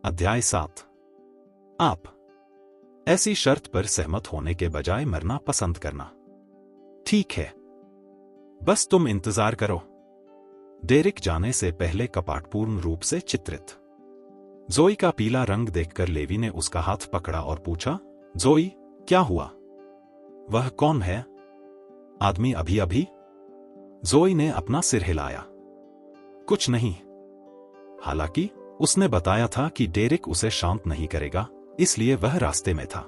अध्याय 7। आप ऐसी शर्त पर सहमत होने के बजाय मरना पसंद करना। ठीक है, बस तुम इंतजार करो। डेरिक जाने से पहले कपाट पूर्ण रूप से चित्रित। जोई का पीला रंग देखकर लेवी ने उसका हाथ पकड़ा और पूछा, जोई, क्या हुआ? वह कौन है? आदमी अभी अभी? जोई ने अपना सिर हिलाया। कुछ नहीं। हालांकि उसने बताया था कि डेरिक उसे शांत नहीं करेगा, इसलिए वह रास्ते में था।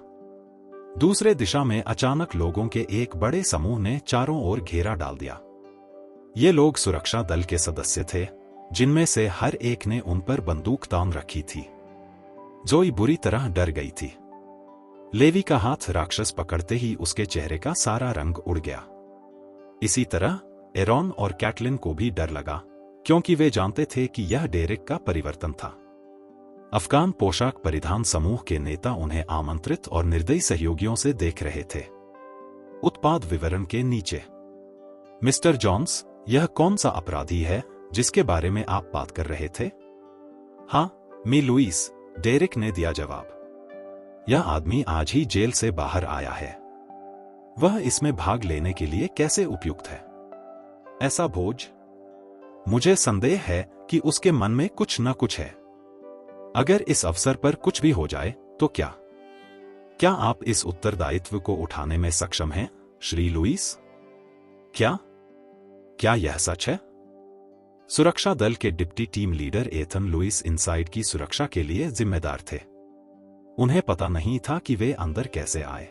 दूसरे दिशा में अचानक लोगों के एक बड़े समूह ने चारों ओर घेरा डाल दिया। ये लोग सुरक्षा दल के सदस्य थे, जिनमें से हर एक ने उन पर बंदूक तान रखी थी। जोई बुरी तरह डर गई थी। लेवी का हाथ राक्षस पकड़ते ही उसके चेहरे का सारा रंग उड़ गया। इसी तरह एरॉन और कैटलिन को भी डर लगा, क्योंकि वे जानते थे कि यह डेरिक का परिवर्तन था। अफगान पोशाक परिधान समूह के नेता उन्हें आमंत्रित और निर्दयी सहयोगियों से देख रहे थे। उत्पाद विवरण के नीचे। मिस्टर जॉन्स, यह कौन सा अपराधी है जिसके बारे में आप बात कर रहे थे? हाँ, मी लुइस, डेरिक ने दिया जवाब। यह आदमी आज ही जेल से बाहर आया है। वह इसमें भाग लेने के लिए कैसे उपयुक्त है? ऐसा भोज? मुझे संदेह है कि उसके मन में कुछ न कुछ है। अगर इस अवसर पर कुछ भी हो जाए तो क्या? क्या आप इस उत्तरदायित्व को उठाने में सक्षम हैं, श्री लुइस? क्या यह सच है? सुरक्षा दल के deputy team leader Ethan Lewis inside की सुरक्षा के लिए जिम्मेदार थे। उन्हें पता नहीं था कि वे अंदर कैसे आए।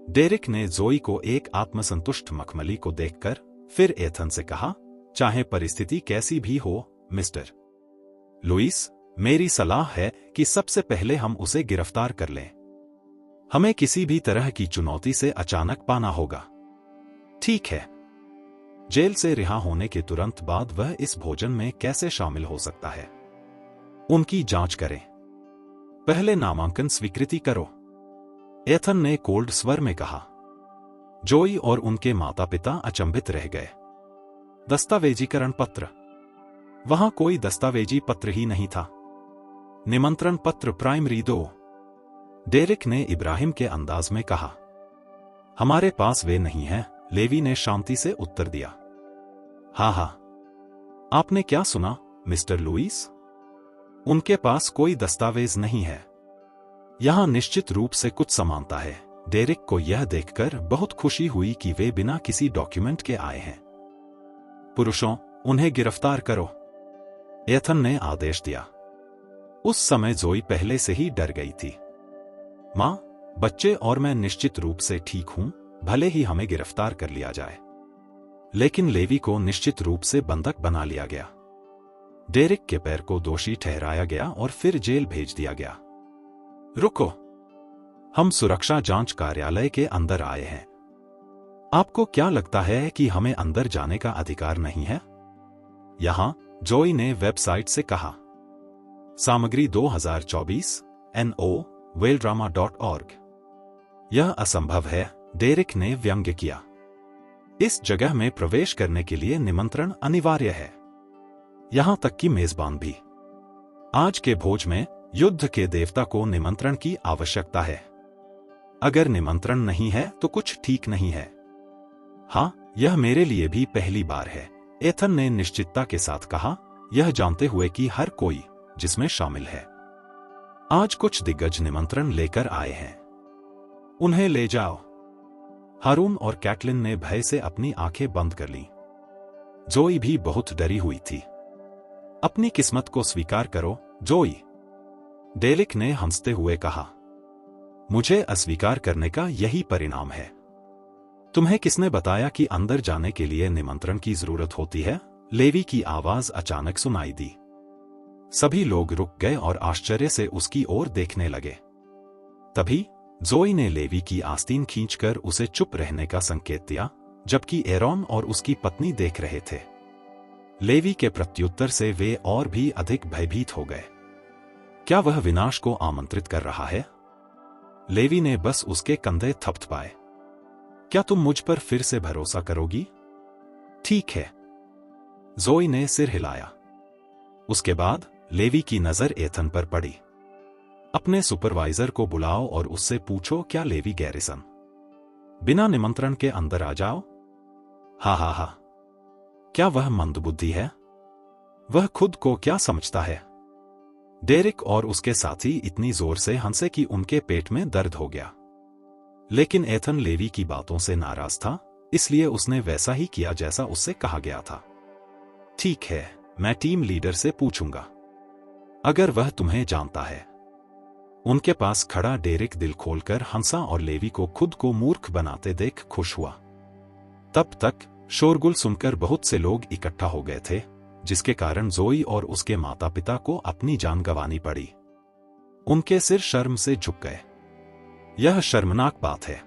डेरिक ने जोई को एक आत्मसंतुष्ट मखमली को देखकर फिर एथन से कहा, चाहे परिस्थिति कैसी भी हो, मिस्टर लुइस, मेरी सलाह है कि सबसे पहले हम उसे गिरफ्तार कर लें। हमें किसी भी तरह की चुनौती से अचानक पाना होगा। ठीक है। जेल से रिहा होने के तुरंत बाद वह इस भोजन में कैसे शामिल हो सकता है? उनकी जांच करें। पहले नामांकन स्वीकृति करो, एथन ने कोल्ड स्वर में कहा। जोई और उनके माता पिता अचंभित रह गए। दस्तावेजीकरण पत्र? वहां कोई दस्तावेजी पत्र ही नहीं था। निमंत्रण पत्र प्राइमरी दो, डेरिक ने इब्राहिम के अंदाज में कहा। हमारे पास वे नहीं हैं, लेवी ने शांति से उत्तर दिया। हाँ, आपने क्या सुना, मिस्टर लुइस? उनके पास कोई दस्तावेज नहीं है। यहां निश्चित रूप से कुछ समानता है। डेरिक को यह देखकर बहुत खुशी हुई कि वे बिना किसी डॉक्यूमेंट के आए हैं। पुरुषों, उन्हें गिरफ्तार करो, एथन ने आदेश दिया। उस समय जोई पहले से ही डर गई थी। मां, बच्चे और मैं निश्चित रूप से ठीक हूं, भले ही हमें गिरफ्तार कर लिया जाए। लेकिन लेवी को निश्चित रूप से बंधक बना लिया गया। डेरिक के पैर को दोषी ठहराया गया और फिर जेल भेज दिया गया। रुको, हम सुरक्षा जांच कार्यालय के अंदर आए हैं। आपको क्या लगता है कि हमें अंदर जाने का अधिकार नहीं है? यहां, जोई ने वेबसाइट से कहा। सामग्री 2024 no.whaledrama.org। यह असंभव है, डेरिक ने व्यंग्य किया। इस जगह में प्रवेश करने के लिए निमंत्रण अनिवार्य है, यहां तक कि मेजबान भी। आज के भोज में युद्ध के देवता को निमंत्रण की आवश्यकता है। अगर निमंत्रण नहीं है तो कुछ ठीक नहीं है। हाँ, यह मेरे लिए भी पहली बार है, एथन ने निश्चितता के साथ कहा, यह जानते हुए कि हर कोई जिसमें शामिल है आज कुछ दिग्गज निमंत्रण लेकर आए हैं। उन्हें ले जाओ। हारून और कैटलिन ने भय से अपनी आंखें बंद कर लीं। जोई भी बहुत डरी हुई थी। अपनी किस्मत को स्वीकार करो, जोई, डेरिक ने हंसते हुए कहा। मुझे अस्वीकार करने का यही परिणाम है। तुम्हें किसने बताया कि अंदर जाने के लिए निमंत्रण की जरूरत होती है? लेवी की आवाज अचानक सुनाई दी। सभी लोग रुक गए और आश्चर्य से उसकी ओर देखने लगे। तभी जोई ने लेवी की आस्तीन खींचकर उसे चुप रहने का संकेत दिया, जबकि एरॉन और उसकी पत्नी देख रहे थे। लेवी के प्रत्युत्तर से वे और भी अधिक भयभीत हो गए। क्या वह विनाश को आमंत्रित कर रहा है? लेवी ने बस उसके कंधे थपथपाए। क्या तुम मुझ पर फिर से भरोसा करोगी? ठीक है, जोई ने सिर हिलाया। उसके बाद लेवी की नजर एथन पर पड़ी। अपने सुपरवाइजर को बुलाओ और उससे पूछो क्या लेवी गैरिसन बिना निमंत्रण के अंदर आ जाओ। हा हा हा, क्या वह मंदबुद्धि है? वह खुद को क्या समझता है? डेरिक और उसके साथी इतनी जोर से हंसे कि उनके पेट में दर्द हो गया। लेकिन एथन लेवी की बातों से नाराज था, इसलिए उसने वैसा ही किया जैसा उससे कहा गया था। ठीक है, मैं टीम लीडर से पूछूंगा, अगर वह तुम्हें जानता है। उनके पास खड़ा डेरिक दिल खोलकर हंसा और लेवी को खुद को मूर्ख बनाते देख खुश हुआ। तब तक शोरगुल सुनकर बहुत से लोग इकट्ठा हो गए थे, जिसके कारण जोई और उसके माता पिता को अपनी जान गंवानी पड़ी। उनके सिर शर्म से झुक गए। यह शर्मनाक बात है।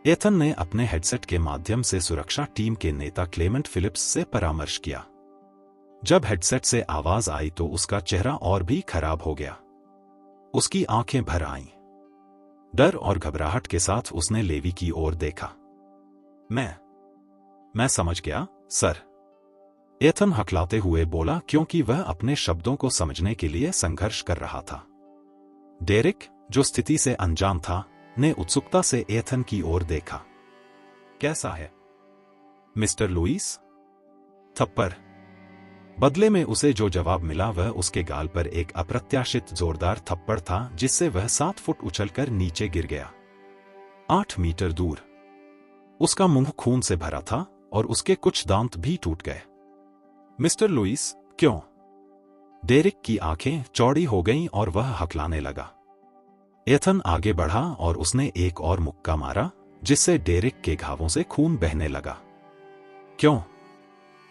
एथन ने अपने हेडसेट के माध्यम से सुरक्षा टीम के नेता क्लेमेंट फिलिप्स से परामर्श किया। जब हेडसेट से आवाज आई तो उसका चेहरा और भी खराब हो गया। उसकी आंखें भर आईं। डर और घबराहट के साथ उसने लेवी की ओर देखा। मैं समझ गया, सर, एथन हकलाते हुए बोला, क्योंकि वह अपने शब्दों को समझने के लिए संघर्ष कर रहा था। डेरिक, जो स्थिति से अनजान था, ने उत्सुकता से एथन की ओर देखा। कैसा है, मिस्टर लुइस? थप्पड़। बदले में उसे जो जवाब मिला वह उसके गाल पर एक अप्रत्याशित जोरदार थप्पड़ था, जिससे वह 7 फुट उछलकर नीचे गिर गया। 8 मीटर दूर। उसका मुंह खून से भरा था और उसके कुछ दांत भी टूट गए। मिस्टर लुइस, क्यों? डेरिक की आंखें चौड़ी हो गईं और वह हकलाने लगा। एथन आगे बढ़ा और उसने एक और मुक्का मारा, जिससे डेरिक के घावों से खून बहने लगा। क्यों?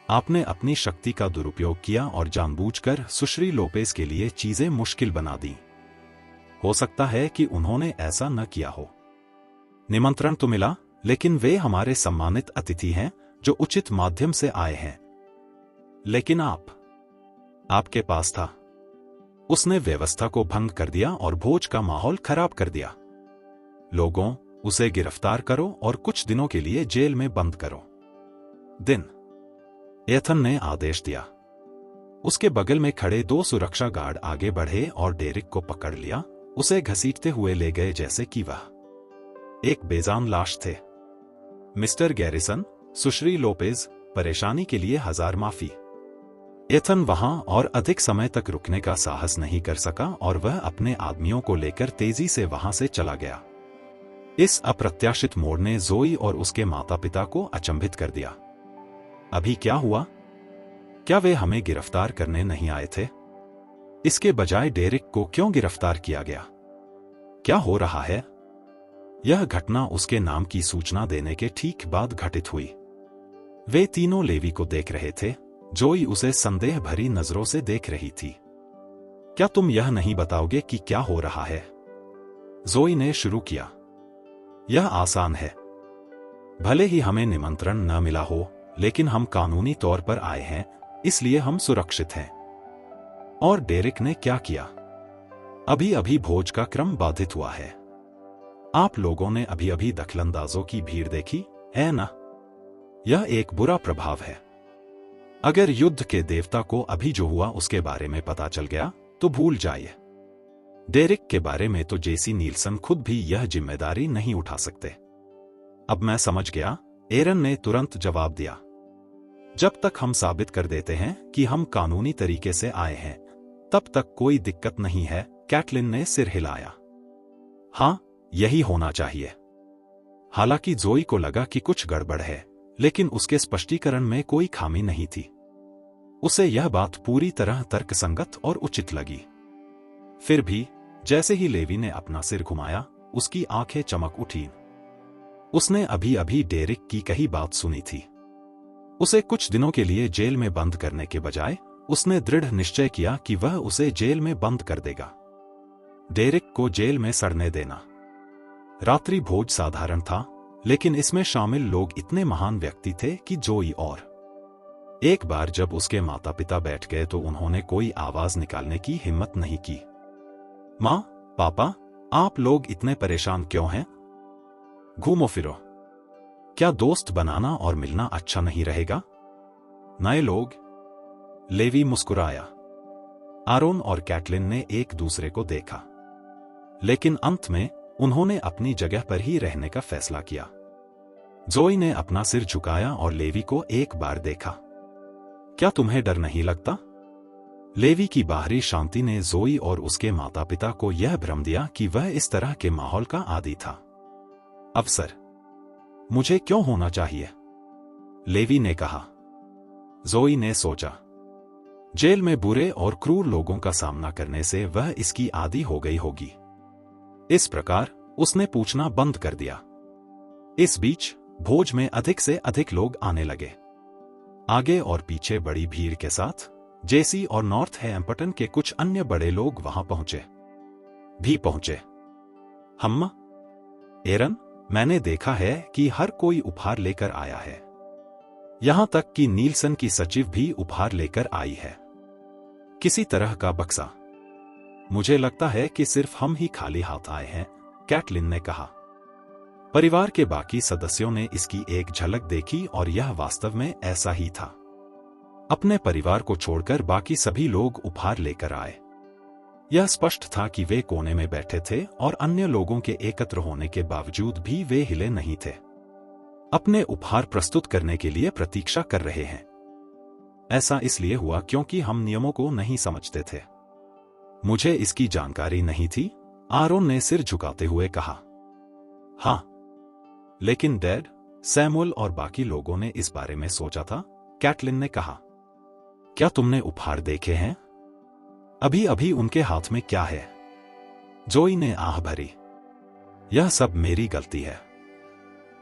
आपने अपनी शक्ति का दुरुपयोग किया और जानबूझकर सुश्री लोपेज के लिए चीजें मुश्किल बना दी। हो सकता है कि उन्होंने ऐसा न किया हो। निमंत्रण तो मिला, लेकिन वे हमारे सम्मानित अतिथि हैं जो उचित माध्यम से आए हैं। लेकिन आपके पास था। उसने व्यवस्था को भंग कर दिया और भोज का माहौल खराब कर दिया। लोगों, उसे गिरफ्तार करो और कुछ दिनों के लिए जेल में बंद करो। एथन ने आदेश दिया। उसके बगल में खड़े 2 सुरक्षा गार्ड आगे बढ़े और डेरिक को पकड़ लिया, उसे घसीटते हुए ले गए जैसे कि वह एक बेजान लाश थे। मिस्टर गैरिसन, सुश्री लोपेज, परेशानी के लिए 1000 माफी। एथन वहां और अधिक समय तक रुकने का साहस नहीं कर सका और वह अपने आदमियों को लेकर तेजी से वहां से चला गया। इस अप्रत्याशित मोड़ ने जोई और उसके माता पिता को अचंभित कर दिया। अभी क्या हुआ? क्या वे हमें गिरफ्तार करने नहीं आए थे? इसके बजाय डेरिक को क्यों गिरफ्तार किया गया? क्या हो रहा है? यह घटना उसके नाम की सूचना देने के ठीक बाद घटित हुई। वे तीनों लेवी को देख रहे थे। जोई उसे संदेह भरी नजरों से देख रही थी। क्या तुम यह नहीं बताओगे कि क्या हो रहा है? जोई ने शुरू किया। यह आसान है। भले ही हमें निमंत्रण न मिला हो, लेकिन हम कानूनी तौर पर आए हैं, इसलिए हम सुरक्षित हैं। और डेरिक ने क्या किया? अभी अभी भोज का क्रम बाधित हुआ है। आप लोगों ने अभी अभी दखलंदाजों की भीड़ देखी है ना? यह एक बुरा प्रभाव है। अगर युद्ध के देवता को अभी जो हुआ उसके बारे में पता चल गया तो भूल जाइए। डेरिक के बारे में तो जेसी नील्सन खुद भी यह जिम्मेदारी नहीं उठा सकते। अब मैं समझ गया, एरन ने तुरंत जवाब दिया। जब तक हम साबित कर देते हैं कि हम कानूनी तरीके से आए हैं, तब तक कोई दिक्कत नहीं है। कैटलिन ने सिर हिलाया। हाँ, यही होना चाहिए। हालांकि जोई को लगा कि कुछ गड़बड़ है, लेकिन उसके स्पष्टीकरण में कोई खामी नहीं थी। उसे यह बात पूरी तरह तर्कसंगत और उचित लगी। फिर भी जैसे ही लेवी ने अपना सिर घुमाया, उसकी आंखें चमक उठीं। उसने अभी अभी डेरिक की कही बात सुनी थी। उसे कुछ दिनों के लिए जेल में बंद करने के बजाय उसने दृढ़ निश्चय किया कि वह उसे जेल में बंद कर देगा। डेरिक को जेल में सड़ने देना। रात्रि भोज साधारण था, लेकिन इसमें शामिल लोग इतने महान व्यक्ति थे कि जोई और एक बार जब उसके माता पिता बैठ गए तो उन्होंने कोई आवाज निकालने की हिम्मत नहीं की। माँ, पापा, आप लोग इतने परेशान क्यों हैं? घूमो फिरो। क्या दोस्त बनाना और मिलना अच्छा नहीं रहेगा? नए लोग? लेवी मुस्कुराया। आरोन और कैटलिन ने एक दूसरे को देखा। लेकिन अंत में उन्होंने अपनी जगह पर ही रहने का फैसला किया। जोई ने अपना सिर झुकाया और लेवी को एक बार देखा। क्या तुम्हें डर नहीं लगता? लेवी की बाहरी शांति ने जोई और उसके माता पिता को यह भ्रम दिया कि वह इस तरह के माहौल का आदी था। अफसर, मुझे क्यों होना चाहिए? लेवी ने कहा। जोई ने सोचा, जेल में बुरे और क्रूर लोगों का सामना करने से वह इसकी आदी हो गई होगी। इस प्रकार उसने पूछना बंद कर दिया। इस बीच भोज में अधिक से अधिक लोग आने लगे। आगे और पीछे बड़ी भीड़ के साथ जेसी और नॉर्थ हैम्पटन के कुछ अन्य बड़े लोग वहां पहुंचे। हम्मा, एरन, मैंने देखा है कि हर कोई उपहार लेकर आया है। यहां तक कि नीलसन की सचिव भी उपहार लेकर आई है। किसी तरह का बक्सा। मुझे लगता है कि सिर्फ हम ही खाली हाथ आए हैं, कैटलिन ने कहा। परिवार के बाकी सदस्यों ने इसकी एक झलक देखी और यह वास्तव में ऐसा ही था। अपने परिवार को छोड़कर बाकी सभी लोग उपहार लेकर आए। यह स्पष्ट था कि वे कोने में बैठे थे और अन्य लोगों के एकत्र होने के बावजूद भी वे हिले नहीं थे। अपने उपहार प्रस्तुत करने के लिए प्रतीक्षा कर रहे हैं। ऐसा इसलिए हुआ क्योंकि हम नियमों को नहीं समझते थे। मुझे इसकी जानकारी नहीं थी, आरोन ने सिर झुकाते हुए कहा। हाँ, लेकिन डैड, सैमुअल और बाकी लोगों ने इस बारे में सोचा था, कैटलिन ने कहा। क्या तुमने उपहार देखे हैं? अभी अभी उनके हाथ में क्या है? जोई ने आह भरी। यह सब मेरी गलती है।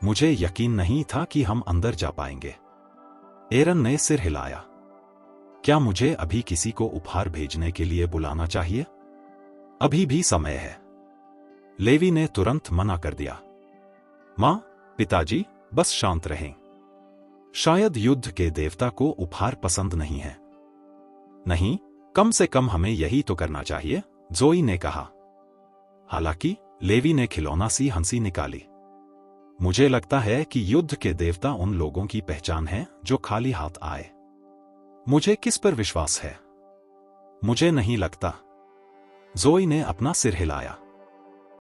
मुझे यकीन नहीं था कि हम अंदर जा पाएंगे। एरन ने सिर हिलाया। क्या मुझे अभी किसी को उपहार भेजने के लिए बुलाना चाहिए? अभी भी समय है। लेवी ने तुरंत मना कर दिया। मां, पिताजी, बस शांत रहें। शायद युद्ध के देवता को उपहार पसंद नहीं है। नहीं, कम से कम हमें यही तो करना चाहिए, जोई ने कहा। हालांकि लेवी ने खिलौना सी हंसी निकाली। मुझे लगता है कि युद्ध के देवता उन लोगों की पहचान है जो खाली हाथ आए। मुझे किस पर विश्वास है? मुझे नहीं लगता। जोई ने अपना सिर हिलाया।